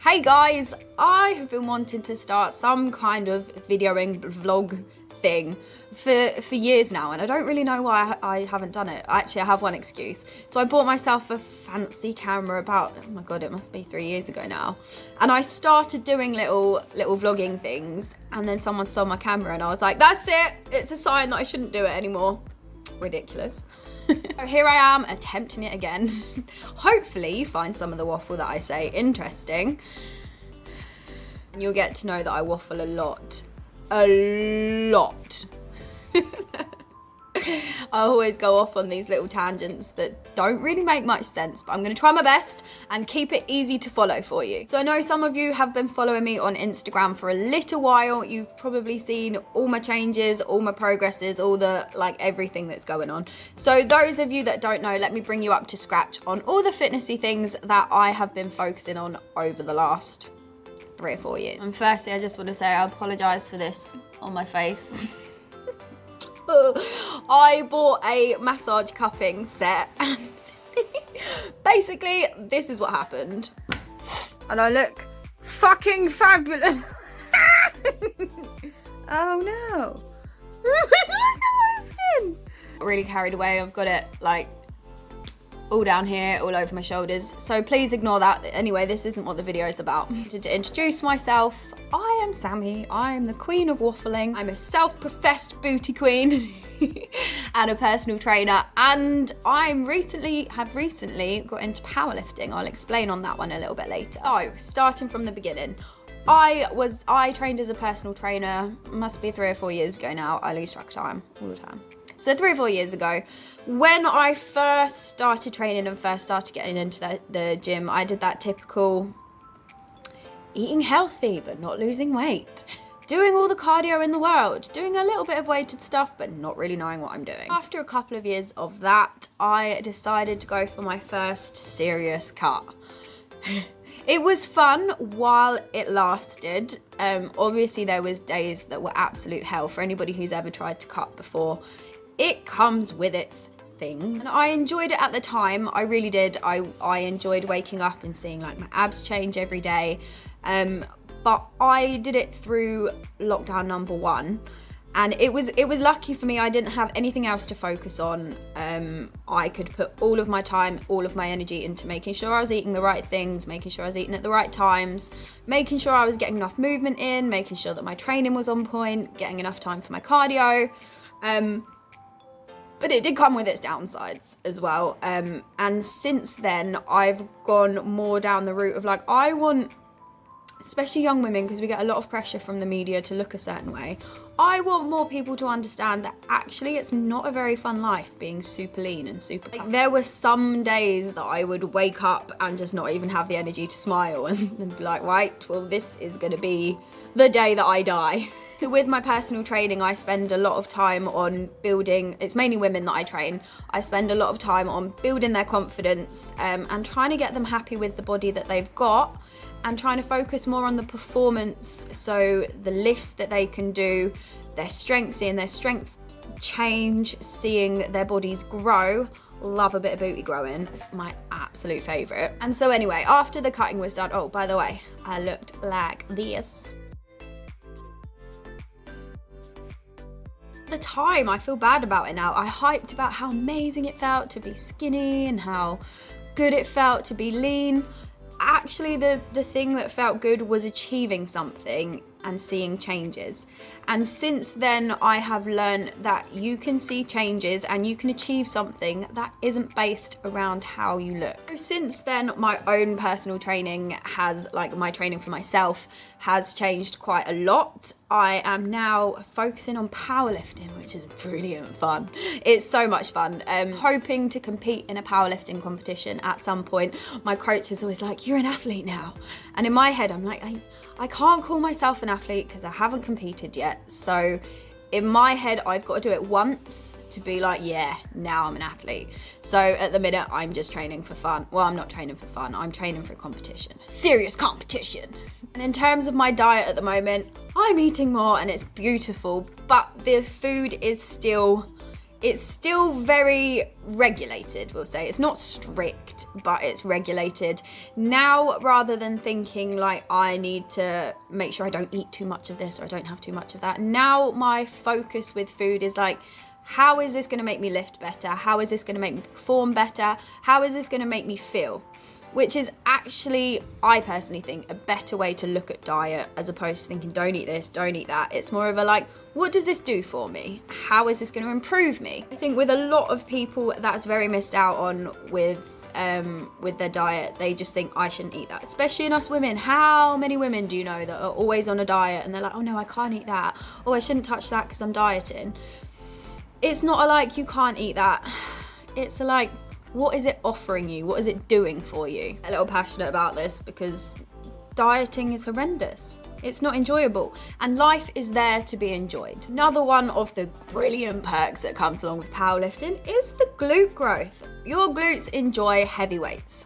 Hey guys, I have been wanting to start some kind of videoing vlog thing for years now, and I don't really know why I haven't done it. Actually, I have one excuse. So I bought myself a fancy camera about, oh my god, it must be 3 years ago now. And I started doing little vlogging things, and then someone saw my camera and I was like, that's it, it's a sign that I shouldn't do it anymore. Ridiculous. So here I am attempting it again. Hopefully you find some of the waffle that I say interesting. And you'll get to know that I waffle a lot. A lot. I always go off on these little tangents that don't really make much sense, but I'm going to try my best and keep it easy to follow for you. So I know some of you have been following me on Instagram for a little while. You've probably seen all my changes, all my progresses, all the, everything that's going on. So those of you that don't know, let me bring you up to scratch on all the fitnessy things that I have been focusing on over the last 3 or 4 years. And firstly, I just want to say I apologise for this on my face. I bought a massage cupping set and basically this is what happened. And I look fucking fabulous. Oh no. Look at my skin. Really carried away. I've got it all down here, all over my shoulders. So please ignore that. Anyway, this isn't what the video is about. To introduce myself, I am Sammy. I am the queen of waffling. I'm a self-professed booty queen and a personal trainer. And have recently got into powerlifting. I'll explain on that one a little bit later. So, starting from the beginning. I trained as a personal trainer, must be 3 or 4 years ago now. I lose track of time all the time. So 3 or 4 years ago, when I first started training and first started getting into the gym, I did that typical eating healthy but not losing weight, doing all the cardio in the world, doing a little bit of weighted stuff but not really knowing what I'm doing. After a couple of years of that, I decided to go for my first serious cut. It was fun while it lasted. Obviously there was days that were absolute hell for anybody who's ever tried to cut before. It comes with its things. And I enjoyed it at the time, I really did. I enjoyed waking up and seeing my abs change every day. But I did it through lockdown number 1. And it was lucky for me. I didn't have anything else to focus on. I could put all of my time, all of my energy into making sure I was eating the right things, making sure I was eating at the right times, making sure I was getting enough movement in, making sure that my training was on point, getting enough time for my cardio. But it did come with its downsides as well. And since then, I've gone more down the route of I want, especially young women, because we get a lot of pressure from the media to look a certain way. I want more people to understand that actually it's not a very fun life being super lean and super there were some days that I would wake up and just not even have the energy to smile and be like, right, well, this is going to be the day that I die. So with my personal training, I spend a lot of time on building, it's mainly women that I train, I spend a lot of time on building their confidence and trying to get them happy with the body that they've got and trying to focus more on the performance, so the lifts that they can do, their strength, seeing their strength change, seeing their bodies grow. Love a bit of booty growing, it's my absolute favourite. And so anyway, after the cutting was done, oh, by the way, I looked like this. At the time, I feel bad about it now. I hyped about how amazing it felt to be skinny and how good it felt to be lean. Actually, the thing that felt good was achieving something and seeing changes. And since then, I have learned that you can see changes and you can achieve something that isn't based around how you look. So since then, my own personal training has, my training for myself has changed quite a lot. I am now focusing on powerlifting, which is brilliant fun. It's so much fun. Hoping to compete in a powerlifting competition at some point. My coach is always like, you're an athlete now. And in my head, I'm like, I can't call myself an athlete because I haven't competed yet. So in my head, I've got to do it once to be like, yeah, now I'm an athlete. So at the minute, I'm just training for fun. Well, I'm not training for fun. I'm training for a competition, serious competition. And in terms of my diet at the moment, I'm eating more and it's beautiful, but the food is still It's still very regulated, we'll say. It's not strict, but it's regulated. Now, rather than thinking like I need to make sure I don't eat too much of this or I don't have too much of that, now my focus with food is like, how is this going to make me lift better? How is this going to make me perform better? How is this going to make me feel? Which is actually, I personally think, a better way to look at diet as opposed to thinking, don't eat this, don't eat that. It's more of a like, what does this do for me? How is this going to improve me? I think with a lot of people, that's very missed out on with their diet. They just think, I shouldn't eat that. Especially in us women. How many women do you know that are always on a diet and they're like, oh no, I can't eat that. Oh, I shouldn't touch that because I'm dieting. It's not a like, you can't eat that. It's a like, what is it offering you? What is it doing for you? A little passionate about this because dieting is horrendous. It's not enjoyable, and life is there to be enjoyed. Another one of the brilliant perks that comes along with powerlifting is the glute growth. Your glutes enjoy heavy weights.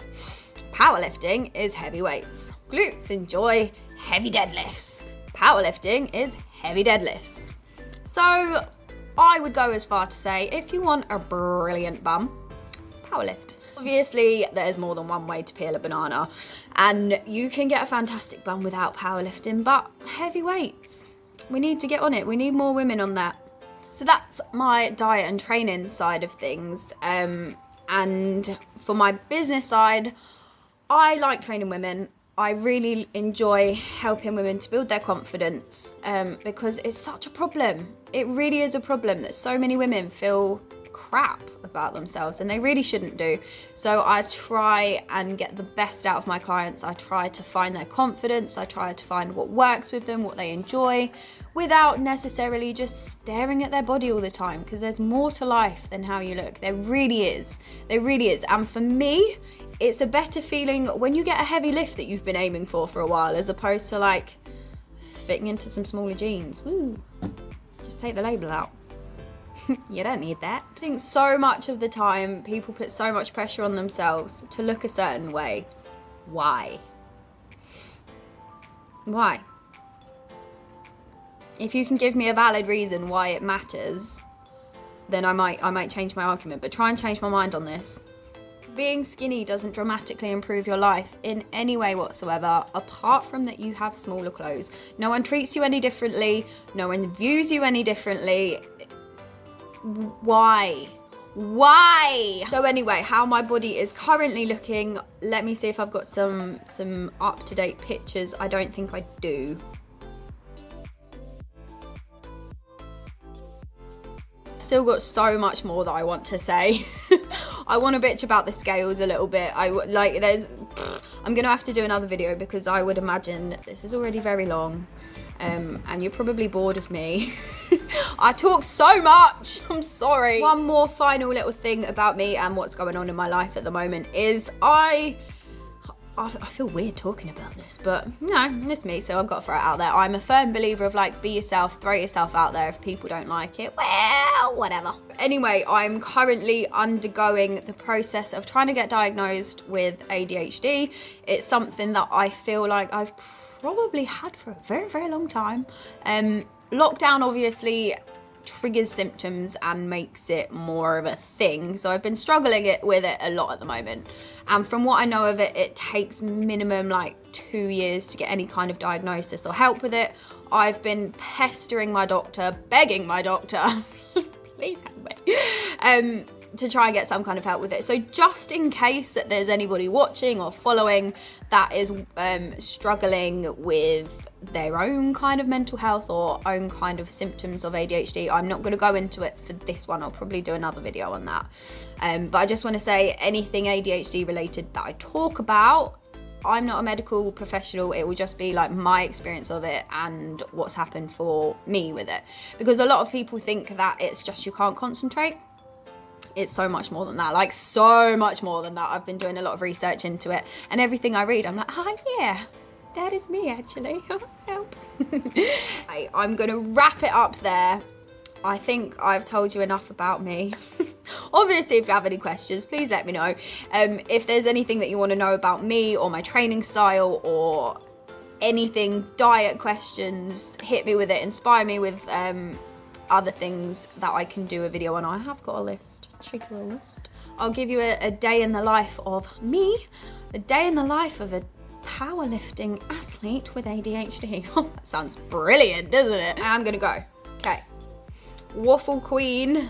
Powerlifting is heavy weights. Glutes enjoy heavy deadlifts. Powerlifting is heavy deadlifts. So I would go as far to say, if you want a brilliant bum, powerlift. Obviously, there's more than one way to peel a banana, and you can get a fantastic bum without powerlifting, but heavy weights, we need to get on it. We need more women on that. So that's my diet and training side of things. And for my business side, I like training women. I really enjoy helping women to build their confidence because it's such a problem. It really is a problem that so many women feel crap about themselves, and they really shouldn't do. So I try and get the best out of my clients. I try to find their confidence. I try to find what works with them, what they enjoy, without necessarily just staring at their body all the time, because there's more to life than how you look. There really is. There really is. And for me, it's a better feeling when you get a heavy lift that you've been aiming for a while, as opposed to like fitting into some smaller jeans. Woo. Just take the label out. You don't need that. I think so much of the time people put so much pressure on themselves to look a certain way. Why? Why? If you can give me a valid reason why it matters, then I might change my argument, but try and change my mind on this. Being skinny doesn't dramatically improve your life in any way whatsoever, apart from that you have smaller clothes. No one treats you any differently. No one views you any differently. Why? So anyway, how my body is currently looking, let me see if I've got some up-to-date pictures. I don't think I do. Still got so much more that I want to say. I want to bitch about the scales a little bit. I'm gonna have to do another video because I would imagine this is already very long. And you're probably bored of me. I talk so much, I'm sorry. One more final little thing about me and what's going on in my life at the moment is I feel weird talking about this, but no, it's me, so I've got to throw it out there. I'm a firm believer of like, be yourself, throw yourself out there. If people don't like it, well, whatever. Anyway, I'm currently undergoing the process of trying to get diagnosed with ADHD. It's something that I feel like I've probably had for a very, very long time. Lockdown obviously triggers symptoms and makes it more of a thing. So I've been struggling with it a lot at the moment. And from what I know of it, it takes minimum like 2 years to get any kind of diagnosis or help with it. I've been pestering my doctor, begging my doctor, please help me, to try and get some kind of help with it. So just in case that there's anybody watching or following that is struggling with their own kind of mental health or own kind of symptoms of ADHD, I'm not going to go into it for this one. I'll probably do another video on that. But I just want to say anything ADHD related that I talk about, I'm not a medical professional. It will just be like my experience of it and what's happened for me with it. Because a lot of people think that it's just you can't concentrate. It's so much more than that, like so much more than that. I've been doing a lot of research into it, and everything I read, I'm like, oh yeah, that is me actually. Help. I'm gonna wrap it up there. I think I've told you enough about me. Obviously, if you have any questions, please let me know. If there's anything that you want to know about me or my training style or anything, diet questions, hit me with it, inspire me with other things that I can do a video on. I have got a list, cheeky little list. I'll give you a day in the life of me, a day in the life of a powerlifting athlete with ADHD. Oh, that sounds brilliant, doesn't it? I'm gonna go. Okay. Waffle Queen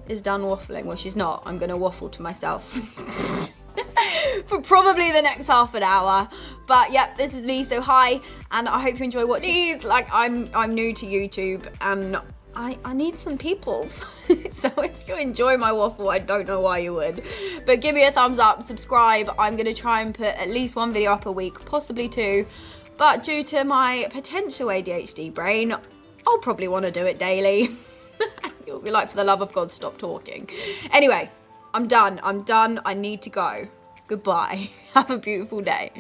is done waffling. Well, she's not. I'm gonna waffle to myself for probably the next half an hour. But yep, this is me. So hi, and I hope you enjoy watching. Please, like I'm new to YouTube and I need some peoples. So if you enjoy my waffle, I don't know why you would. But give me a thumbs up, subscribe. I'm gonna try and put at least one video up a week, possibly two. But due to my potential ADHD brain, I'll probably want to do it daily. You'll be like, for the love of God, stop talking. Anyway, I'm done. I need to go. Goodbye. Have a beautiful day.